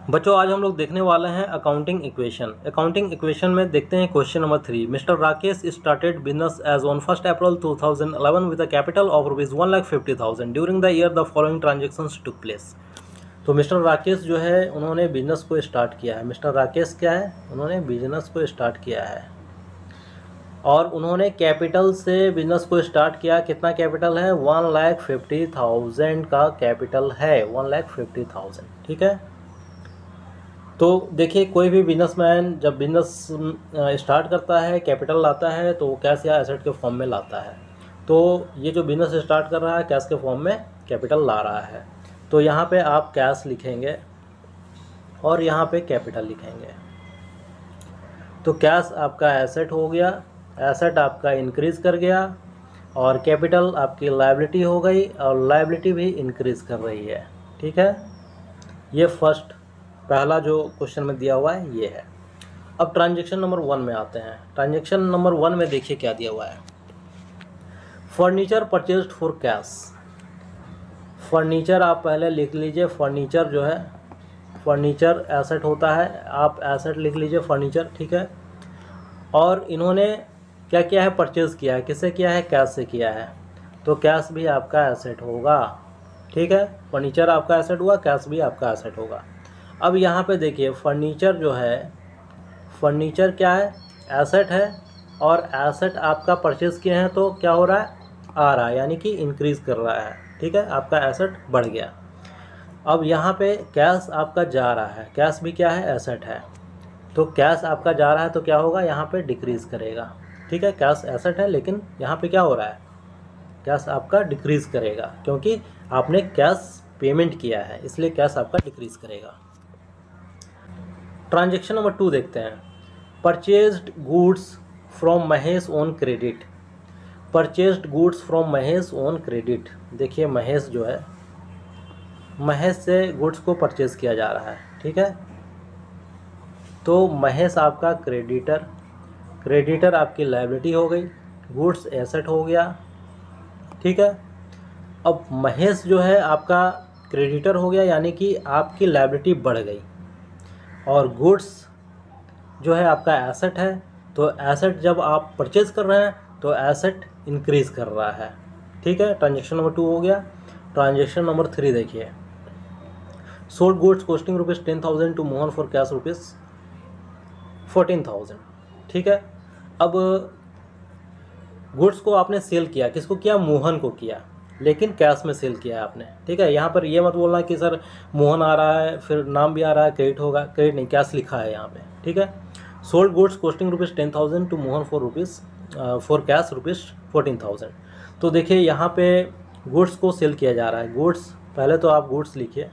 बच्चों आज हम लोग देखने वाले हैं अकाउंटिंग इक्वेशन। अकाउंटिंग इक्वेशन में देखते हैं question number 3। Mister Rakesh started business as on 1 April 2011 with a capital of ₹1,50,000 during the year the following transactions took place. तो मिस्टर राकेश जो है उन्होंने बिजनेस को स्टार्ट किया है। मिस्टर राकेश क्या है, उन्होंने बिजनेस को स्टार्ट किया है और उन्होंने कैपिटल से बिजनेस को स्टार्ट किया। कितना कैपिटल है, 1,50,000 का कैपिटल है, 1,50,000। ठीक है, तो देखिए कोई भी बिजनेसमैन जब बिजनेस स्टार्ट करता है, कैपिटल लाता है तो वो कैश या एसेट के फॉर्म में लाता है। तो ये जो बिजनेस स्टार्ट कर रहा है कैश के फॉर्म में कैपिटल ला रहा है। तो यहाँ पे आप कैश लिखेंगे और यहाँ पे कैपिटल लिखेंगे। तो कैश आपका एसेट हो गया, एसेट आपका इंक्रीज़ कर गया और कैपिटल आपकी लायबिलिटी हो गई और लायबिलिटी भी इंक्रीज़ कर रही है। ठीक है, ये फर्स्ट पहला जो क्वेश्चन में दिया हुआ है ये है। अब ट्रांजैक्शन नंबर 1 में आते हैं। ट्रांजैक्शन नंबर 1 में देखिए क्या दिया हुआ है। Furniture purchased for cash. Furniture आप पहले लिख लीजिए। फर्नीचर जो है, फर्नीचर एसेट होता है, आप एसेट लिख लीजिए फर्नीचर। ठीक है, और इन्होंने क्या किया है, परचेज़ किया है। किससे किया है, कैश से किया है। तो कैश भी आपका एसेट होगा। ठीक है, फर्नीचर आपका एसेट हुआ, कैश भी आपका एसेट होगा। अब यहाँ पे देखिए फर्नीचर जो है, फर्नीचर क्या है, एसेट है और एसेट आपका परचेज़ किए हैं तो क्या हो रहा है, आ रहा है, यानी कि इंक्रीज़ कर रहा है। ठीक है, आपका एसेट बढ़ गया। अब यहाँ पे कैश आपका जा रहा है, कैश भी क्या है, एसेट है। तो कैश आपका जा रहा है तो क्या होगा, यहाँ पे डिक्रीज़ करेगा। ठीक है, कैश एसेट है लेकिन यहाँ पे क्या हो रहा है, कैश आपका डिक्रीज़ करेगा क्योंकि आपने कैश पेमेंट किया है, इसलिए कैश आपका डिक्रीज़ करेगा। ट्रांजैक्शन नंबर 2 देखते हैं। Purchased goods from Mahesh on credit. Purchased goods from Mahesh on credit. देखिए महेश जो है, महेश से गुड्स को परचेज़ किया जा रहा है। ठीक है, तो महेश आपका क्रेडिटर, क्रेडिटर आपकी लायबिलिटी हो गई, गुड्स एसेट हो गया। ठीक है, अब महेश जो है आपका क्रेडिटर हो गया यानी कि आपकी लायबिलिटी बढ़ गई और गुड्स जो है आपका एसेट है। तो एसेट जब आप परचेज़ कर रहे हैं तो एसेट इंक्रीज़ कर रहा है। ठीक है, ट्रांजैक्शन नंबर 2 हो गया। ट्रांजैक्शन नंबर 3 देखिए। Sold goods costing ₹10,000 to Mohan for cash ₹14,000। ठीक है, अब गुड्स को आपने सेल किया, किसको किया, मोहन को किया, लेकिन कैश में सेल किया है आपने। ठीक है, यहाँ पर ये मत बोलना कि सर मोहन आ रहा है फिर नाम भी आ रहा है, क्रेडिट होगा, क्रेडिट नहीं, कैश लिखा है यहाँ पे। ठीक है, sold goods costing ₹10,000 to Mohan for cash ₹14,000। तो देखिए यहाँ पे गुड्स को सेल किया जा रहा है। गुड्स पहले तो आप गुड्स लिखिए।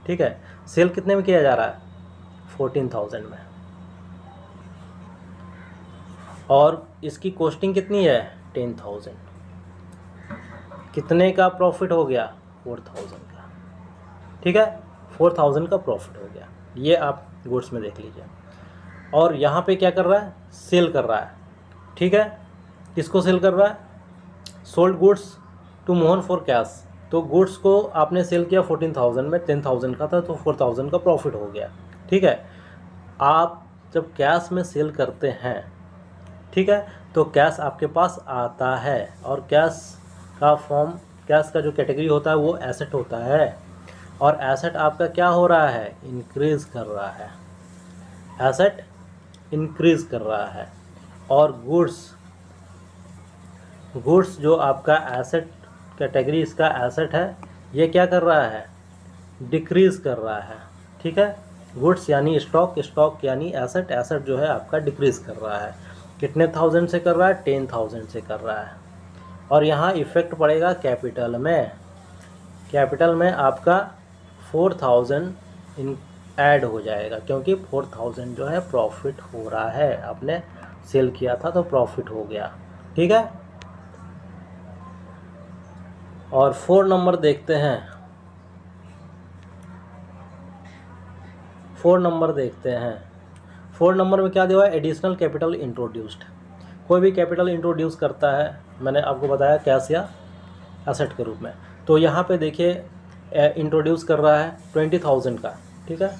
ठीक है, सेल कितने में किया जा रहा है, 14,000 में, और इसकी कॉस्टिंग कितनी है, 10,000। कितने का प्रॉफिट हो गया, 4,000 का। ठीक है, 4,000 का प्रॉफिट हो गया। ये आप गुड्स में देख लीजिए। और यहाँ पे क्या कर रहा है, सेल कर रहा है। ठीक है, किसको सेल कर रहा है, sold goods to Mohan for cash. तो गुड्स को आपने सेल किया 14,000 में, 10,000 का था तो 4,000 का प्रॉफिट हो गया। ठीक है, आप जब कैश में सेल करते हैं, ठीक है, तो कैश आपके पास आता है और कैश का फॉर्म, कैश का जो कैटेगरी होता है वो एसेट होता है और एसेट आपका क्या हो रहा है, इंक्रीज़ कर रहा है, एसेट इंक्रीज़ कर रहा है। और गुड्स जो आपका एसेट कैटेगरी, इसका एसेट है, ये क्या कर रहा है, डिक्रीज़ कर रहा है। ठीक है, गुड्स यानी स्टॉक, स्टॉक यानी एसेट, एसेट जो है आपका डिक्रीज़ कर रहा है। कितने थाउजेंड से कर रहा है, 10,000 से कर रहा है। और यहाँ इफ़ेक्ट पड़ेगा कैपिटल में। कैपिटल में आपका 4,000 ऐड हो जाएगा क्योंकि 4,000 जो है प्रॉफिट हो रहा है, आपने सेल किया था तो प्रॉफिट हो गया। ठीक है, और 4 नंबर देखते हैं। 4 नंबर देखते हैं। 4 नंबर में क्या दिया हुआ है, एडिशनल कैपिटल इंट्रोड्यूस्ड। कोई भी कैपिटल इंट्रोड्यूस करता है, मैंने आपको बताया कैश या एसेट के रूप में। तो यहाँ पे देखिए इंट्रोड्यूस कर रहा है 20,000 का। ठीक है,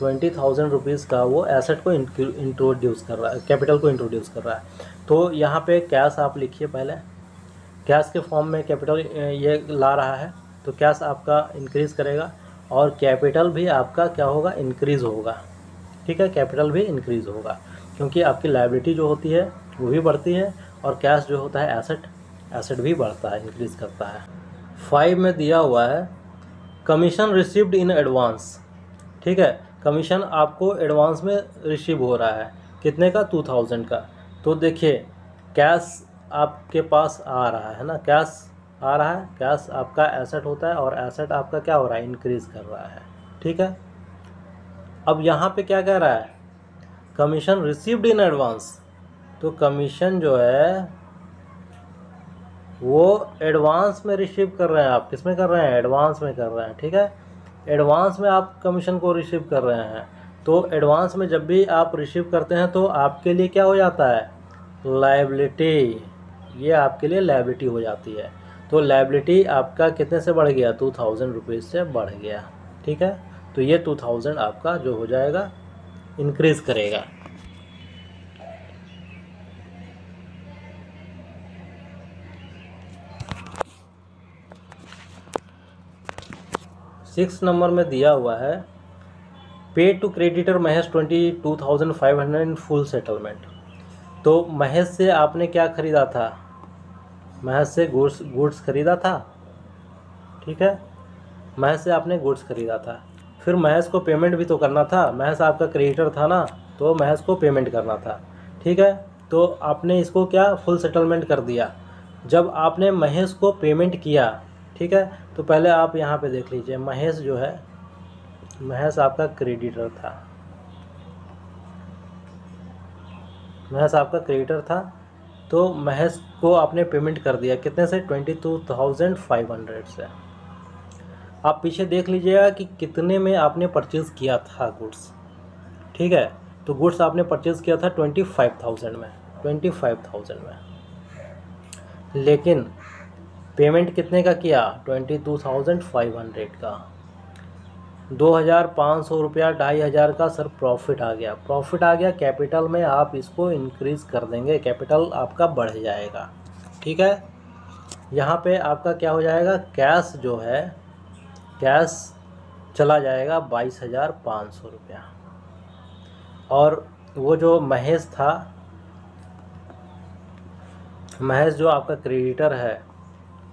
20,000 रुपीज़ का वो एसेट को इंट्रोड्यूस कर रहा है, कैपिटल को इंट्रोड्यूस कर रहा है। तो यहाँ पे कैश आप लिखिए, पहले कैश के फॉर्म में कैपिटल ये ला रहा है, तो कैश आपका इंक्रीज़ करेगा और कैपिटल भी आपका क्या होगा, इंक्रीज़ होगा। ठीक है, कैपिटल भी इंक्रीज़ होगा क्योंकि आपकी लायबिलिटी जो होती है वो भी बढ़ती है और कैश जो होता है एसेट भी बढ़ता है, इंक्रीज़ करता है। 5 में दिया हुआ है कमीशन रिसीव्ड इन एडवांस। ठीक है, कमीशन आपको एडवांस में रिसीव हो रहा है, कितने का, 2000 का। तो देखिए कैश आपके पास आ रहा है ना, कैश आ रहा है, कैश आपका एसेट होता है और एसेट आपका क्या हो रहा है, इंक्रीज़ कर रहा है। ठीक है, अब यहाँ पे क्या कह रहा है, कमीशन रिसीव्ड इन एडवांस। तो कमीशन जो है वो एडवांस में रिसीव कर रहे हैं आप, किस में कर रहे हैं, एडवांस में कर रहे हैं। ठीक है, एडवांस में आप कमीशन को रिसीव कर रहे हैं। तो एडवांस में जब भी आप रिसीव करते हैं तो आपके लिए क्या हो जाता है, लायबिलिटी, ये आपके लिए लायबिलिटी हो जाती है। तो लायबिलिटी आपका कितने से बढ़ गया, 2000 रुपीज़ से बढ़ गया। ठीक है, तो ये 2000 आपका जो हो जाएगा, इंक्रीज़ करेगा। सिक्स नंबर में दिया हुआ है pay to creditor Mahesh 22,500 in full settlement. तो महेश से आपने क्या ख़रीदा था, महेश से गुड्स ख़रीदा था। ठीक है, महेश से आपने गुड्स ख़रीदा था, फिर महेश को पेमेंट भी तो करना था, महेश आपका क्रेडिटर था ना, तो महेश को पेमेंट करना था। ठीक है, तो आपने इसको क्या, फुल सेटलमेंट कर दिया। जब आपने महेश को पेमेंट किया, ठीक है, तो पहले आप यहाँ पे देख लीजिए, महेश जो है, महेश आपका क्रेडिटर था, महेश आपका क्रेडिटर था। तो महेश को आपने पेमेंट कर दिया कितने से, 22,500 से। आप पीछे देख लीजिएगा कि कितने में आपने परचेज़ किया था गुड्स। ठीक है, तो गुड्स आपने परचेज़ किया था 25,000 में, 25,000 में, लेकिन पेमेंट कितने का किया, 22,500 का। 2,500 रुपया, 2,500 का सर प्रॉफिट आ गया, प्रॉफिट आ गया, कैपिटल में आप इसको इंक्रीज़ कर देंगे, कैपिटल आपका बढ़ जाएगा। ठीक है, यहाँ पे आपका क्या हो जाएगा, कैश जो है, कैश चला जाएगा 22,500 रुपया। और वो जो महेश था, महेश जो आपका क्रेडिटर है,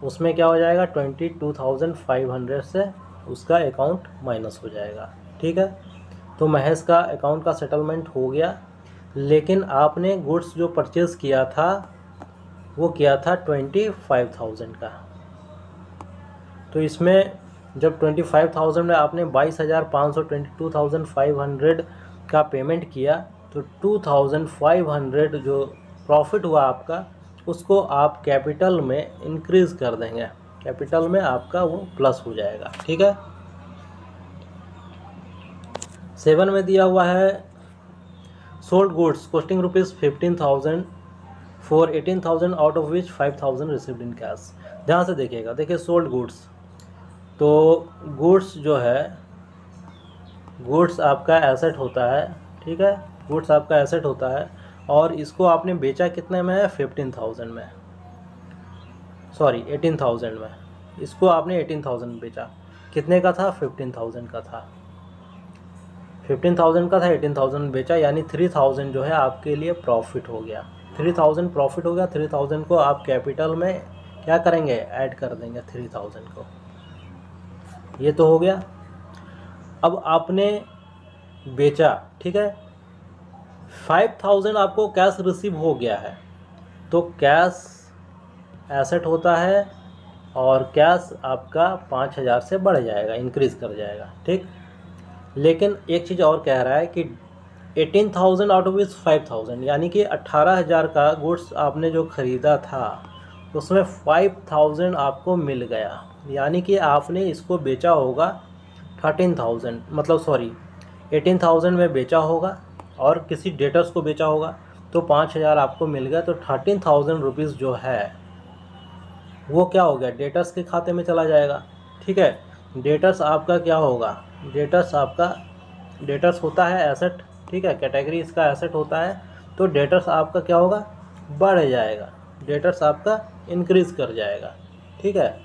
उसमें क्या हो जाएगा, 22,500 से उसका अकाउंट माइनस हो जाएगा। ठीक है, तो महेश का अकाउंट का सेटलमेंट हो गया, लेकिन आपने गुड्स जो परचेज़ किया था वो किया था 25,000 का। तो इसमें जब 25,000 में आपने 22,500, 22,500 का पेमेंट किया, तो 2,500 जो प्रॉफिट हुआ आपका, उसको आप कैपिटल में इंक्रीज़ कर देंगे, कैपिटल में आपका वो प्लस हो जाएगा। ठीक है, 7 में दिया हुआ है sold goods costing ₹15,000 for 18,000 out of which 5,000 received in cash. ध्यान से देखिएगा, देखिए सोल्ड गुड्स, तो गुड्स जो है, गुड्स आपका एसेट होता है। ठीक है, गुड्स आपका एसेट होता है और इसको आपने बेचा कितने में है, 15,000 में, सॉरी 18,000 में। इसको आपने 18,000 में बेचा, कितने का था, 15,000 का था, 15,000 का था, 18,000 में बेचा, यानी 3,000 जो है आपके लिए प्रॉफिट हो गया। 3,000 प्रॉफिट हो गया, 3,000 को आप कैपिटल में क्या करेंगे, ऐड कर देंगे 3,000 को। ये तो हो गया। अब आपने बेचा, ठीक है, 5,000 आपको कैश रिसीव हो गया है, तो कैश एसेट होता है और कैश आपका 5,000 से बढ़ जाएगा, इंक्रीज़ कर जाएगा। ठीक, लेकिन एक चीज़ और कह रहा है कि 18,000 आउट ऑफ इस 5,000, यानी कि 18,000 का गुड्स आपने जो ख़रीदा था उसमें 5,000 आपको मिल गया, यानी कि आपने इसको बेचा होगा 13,000, मतलब सॉरी 18,000 में बेचा होगा और किसी डेटर्स को बेचा होगा, तो 5,000 आपको मिल गया। तो 13,000 रुपीज़ जो है वो क्या हो गया, डेटर्स के खाते में चला जाएगा। ठीक है, डेटर्स आपका क्या होगा, डेटर्स आपका डेटर्स होता है एसेट, ठीक है, कैटेगरी इसका एसेट होता है, तो डेटर्स आपका क्या होगा, बढ़ जाएगा, डेटर्स आपका इंक्रीज़ कर जाएगा, ठीक है।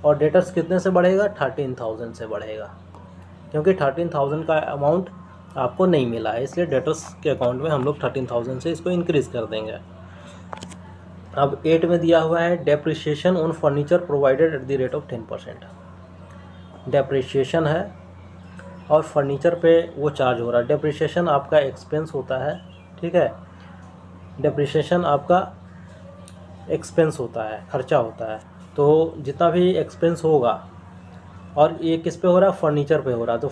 और डेटर्स कितने से बढ़ेगा, 13,000 से बढ़ेगा, क्योंकि 13,000 का अमाउंट आपको नहीं मिला है, इसलिए डेटर्स के अकाउंट में हम लोग 13,000 से इसको इंक्रीज़ कर देंगे। अब 8 में दिया हुआ है depreciation on furniture provided at the rate of 10%। Depreciation है और फर्नीचर पे वो चार्ज हो रहा है। डेप्रिसिएशन आपका एक्सपेंस होता है, ठीक है, डेप्रिसिएशन आपका एक्सपेंस होता है, खर्चा होता है। तो जितना भी एक्सपेंस होगा, और ये किस पे हो रहा है, फर्नीचर पे हो रहा है, तो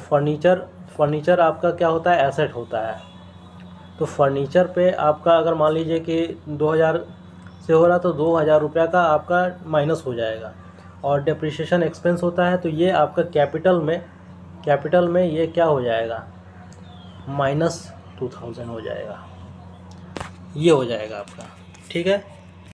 फर्नीचर आपका क्या होता है, एसेट होता है। तो फर्नीचर पे आपका अगर मान लीजिए कि 2,000 से हो रहा, तो 2,000 रुपये का आपका माइनस हो जाएगा। और डेप्रिसिएशन एक्सपेंस होता है, तो ये आपका कैपिटल में ये क्या हो जाएगा, -2,000 हो जाएगा, ये हो जाएगा आपका, ठीक है।